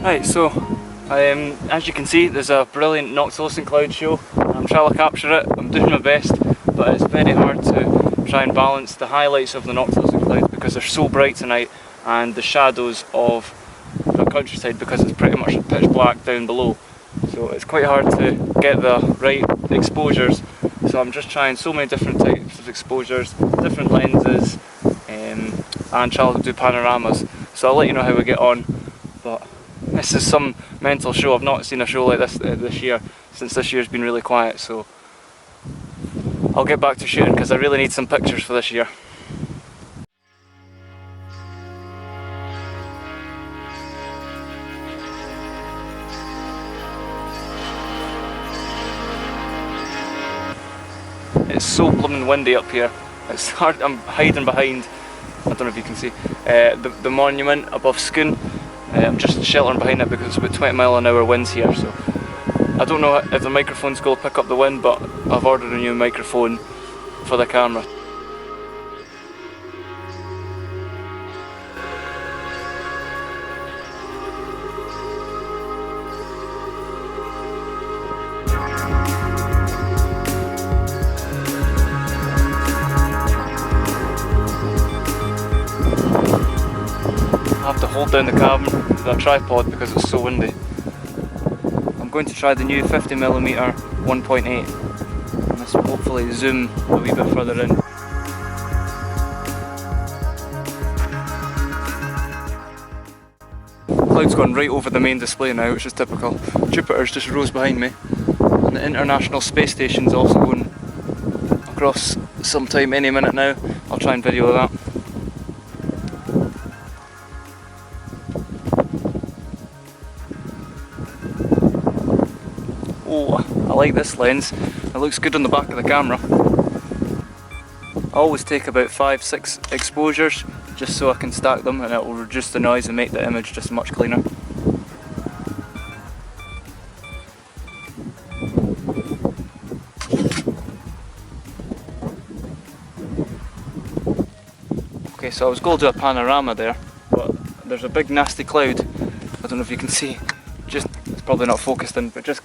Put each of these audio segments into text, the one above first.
Right, so as you can see, there's a brilliant Noctilucent cloud show. I'm trying to capture it, I'm doing my best, but it's very hard to try and balance the highlights of the Noctilucent clouds because they're so bright tonight, and the shadows of the countryside because it's pretty much pitch black down below. So it's quite hard to get the right exposures. So I'm just trying so many different types of exposures, different lenses, and trying to do panoramas. So I'll let you know how we get on. But this is some mental show. I've not seen a show like this this year, since this year's been really quiet, so I'll get back to shooting because I really need some pictures for this year. It's so blooming windy up here. It's hard. I'm hiding behind, I don't know if you can see, the monument above Skun. I'm just sheltering behind it because it's about 20-mile-an-hour winds here, so I don't know if the microphone's going to pick up the wind, but I've ordered a new microphone for the camera. I have to hold down the cabin with a tripod because it's so windy. I'm going to try the new 50mm 1.8 and this will hopefully zoom a wee bit further in. Cloud's gone right over the main display now, which is typical. Jupiter's just rose behind me, and the International Space Station's also going across sometime any minute now. I'll try and video that. Oh, I like this lens. It looks good on the back of the camera. I always take about 5-6 exposures just so I can stack them, and it will reduce the noise and make the image just much cleaner. Okay, so I was going to do a panorama there, but there's a big nasty cloud. I don't know if you can see. It's probably not focused in, but just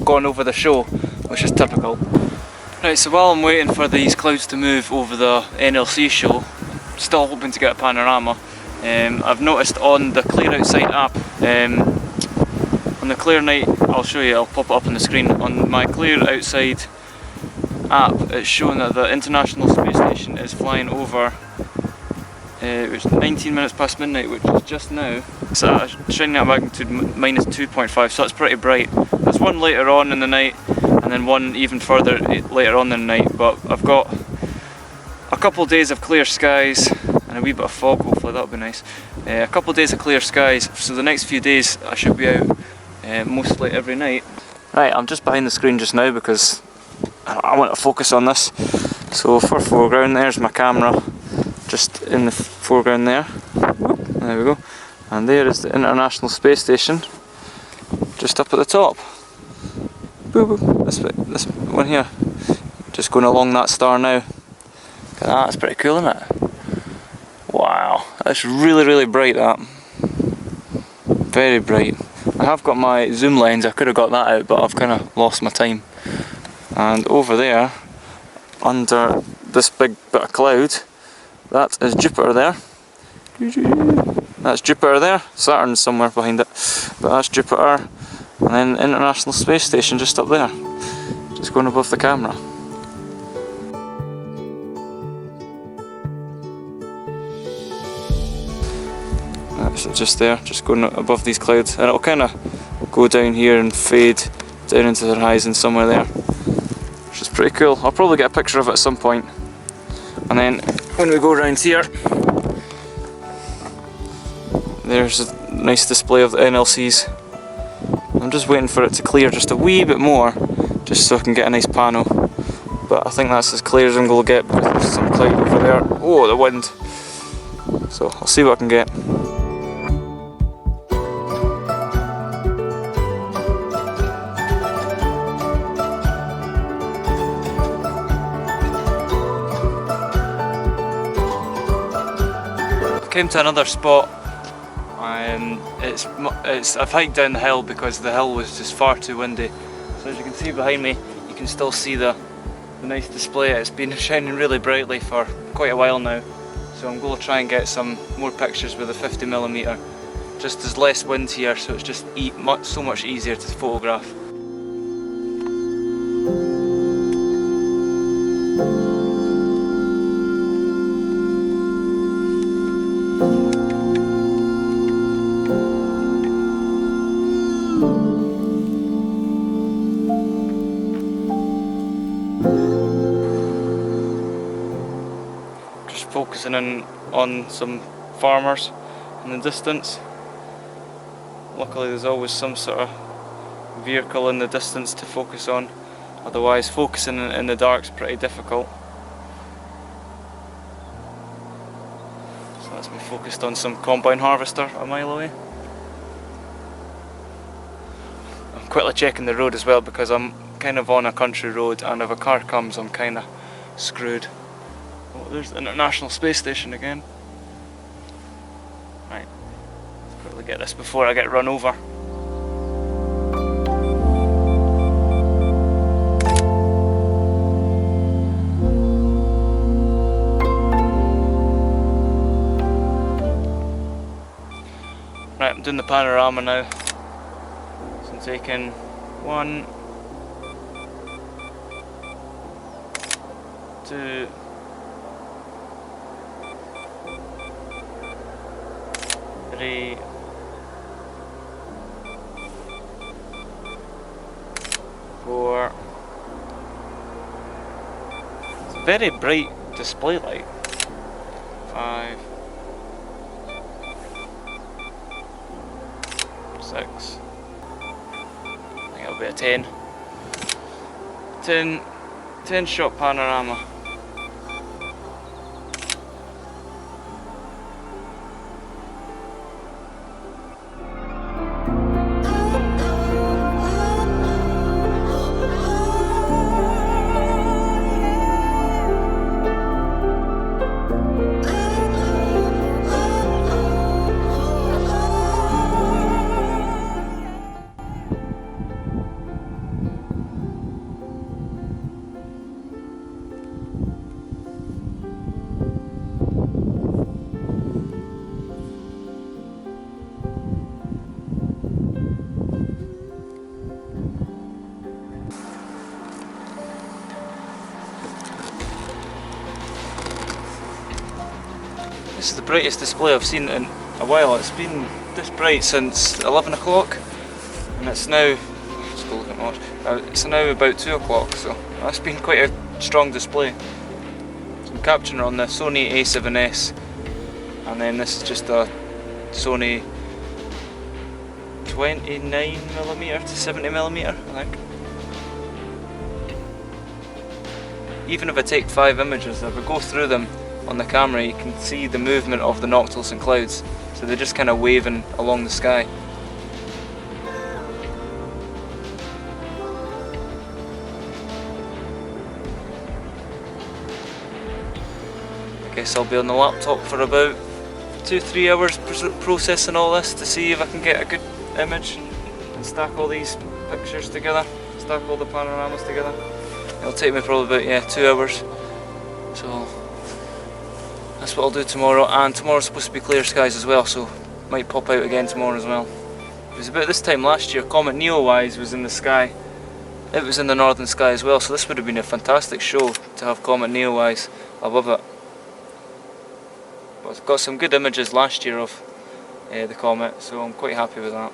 gone over the show, which is typical. Right, so while I'm waiting for these clouds to move over the NLC show, still hoping to get a panorama, I've noticed on the Clear Outside app, on the clear night, I'll show you, I'll pop it up on the screen, on my Clear Outside app it's showing that the International Space Station is flying over. It's 19 minutes past midnight, which is just now. It's at a shining at magnitude -2.5, so it's pretty bright. There's one later on in the night, and then one even further later on in the night, but I've got a couple of days of clear skies, and a wee bit of fog, hopefully that'll be nice. A couple of days of clear skies, so the next few days I should be out mostly every night. Right, I'm just behind the screen just now because I want to focus on this. So for foreground, there's my camera. Just in the foreground there. There we go. And there is the International Space Station, just up at the top. Boo boo. This one here. Just going along that star now. Look at that, that's pretty cool, isn't it? Wow, that's really bright, that. Very bright. I have got my zoom lens, I could have got that out, but I've kind of lost my time. And over there, under this big bit of cloud, that is Jupiter there. That's Jupiter there. Saturn's somewhere behind it, but that's Jupiter. And then the International Space Station just up there, just going above the camera. That's just there, just going above these clouds, and it'll kind of go down here and fade down into the horizon somewhere there, which is pretty cool. I'll probably get a picture of it at some point. And then when we go around here, there's a nice display of the NLCs. I'm just waiting for it to clear just a wee bit more, just so I can get a nice panel. But I think that's as clear as I'm going to get with some cloud over there. Oh, the wind! So I'll see what I can get. Came to another spot. I've hiked down the hill because the hill was just far too windy. So as you can see behind me, you can still see the nice display. It's been shining really brightly for quite a while now. So I'm going to try and get some more pictures with a 50mm. Just there's less wind here, so it's just so much easier to photograph. Focusing in on some farmers in the distance. Luckily there's always some sort of vehicle in the distance to focus on, otherwise focusing in the dark's pretty difficult. So that's me focused on some combine harvester a mile away. I'm quickly checking the road as well because I'm kind of on a country road, and if a car comes I'm kind of screwed. Oh, there's the International Space Station again. Right, let's quickly get this before I get run over. Right, I'm doing the panorama now. So I'm taking 1, 2, 3, 4. It's a very bright display light. 5, 6. I think it'll be a 10. 10 shot panorama. This is the brightest display I've seen in a while. It's been this bright since 11 o'clock, and it's now, let's go look at my watch. It's now about 2 o'clock, so that's been quite a strong display. So I'm capturing it on the Sony A7S, and then this is just a Sony 29mm to 70mm, I think. Even if I take 5 images, if I go through them on the camera, you can see the movement of the Noctilucent clouds, so they're just kind of waving along the sky. Guess I'll be on the laptop for about 2-3 hours processing all this to see if I can get a good image and stack all these pictures together, stack all the panoramas together. It'll take me probably about 2 hours. So that's what I'll do tomorrow, and tomorrow's supposed to be clear skies as well, so might pop out again tomorrow as well. It was about this time last year Comet Neowise was in the sky. It was in the northern sky as well, so this would have been a fantastic show to have Comet Neowise. I love it. But I've got some good images last year of the comet, so I'm quite happy with that.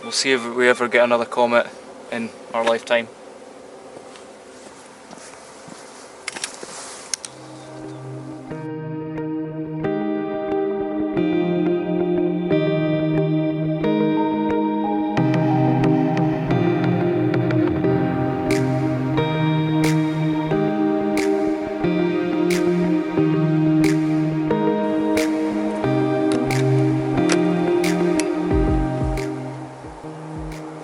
We'll see if we ever get another comet in our lifetime.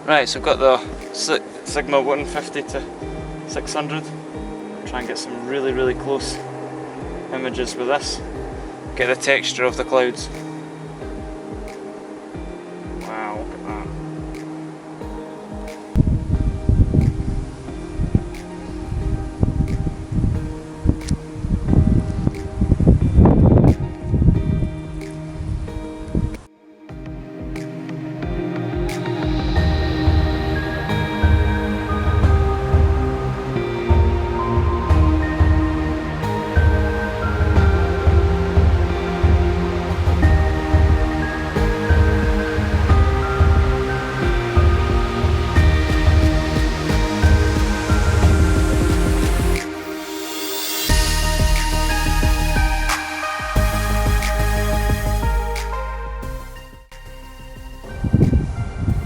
Right, so I've got the Sigma 150 to 600. Try and get some really close images with this. Get the texture of the clouds. Wow, look at that.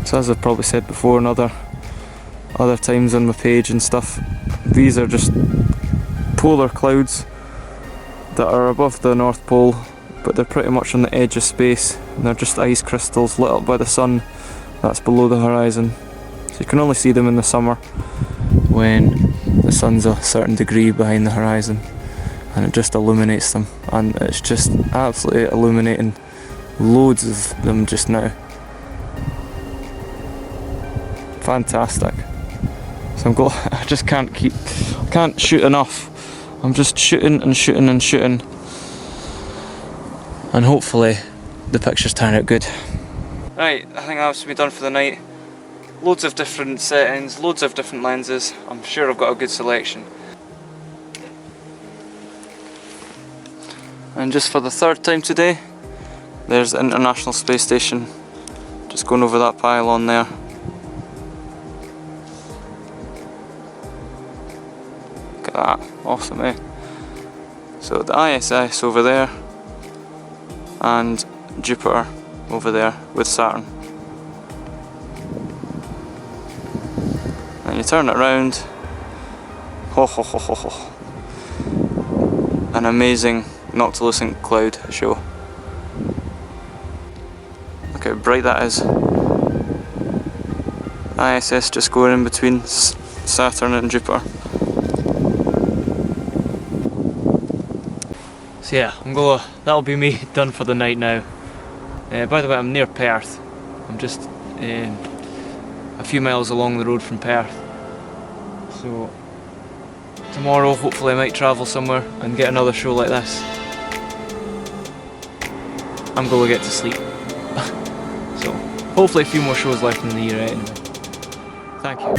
So as I've probably said before in other times on my page and stuff, these are just polar clouds that are above the North Pole, but they're pretty much on the edge of space, and they're just ice crystals lit up by the sun that's below the horizon. So you can only see them in the summer when the sun's a certain degree behind the horizon, and it just illuminates them, and it's just absolutely illuminating. Loads of them just now. Fantastic. So I just can't shoot enough. I'm just shooting and shooting and shooting, and hopefully the pictures turn out good. Right, I think that's me done for the night. Loads of different settings, loads of different lenses. I'm sure I've got a good selection. And just for the third time today, there's the International Space Station, just going over that pylon there. Look at that, awesome, eh? So the ISS over there, and Jupiter over there with Saturn. And you turn it around, ho ho ho ho ho. An amazing Noctilucent cloud show. Look how bright that is. ISS just going in between Saturn and Jupiter. So yeah, that'll be me done for the night now. By the way, I'm near Perth. I'm just a few miles along the road from Perth. So tomorrow hopefully I might travel somewhere and get another show like this. I'm going to get to sleep. So hopefully a few more shows left in the year anyway. Thank you.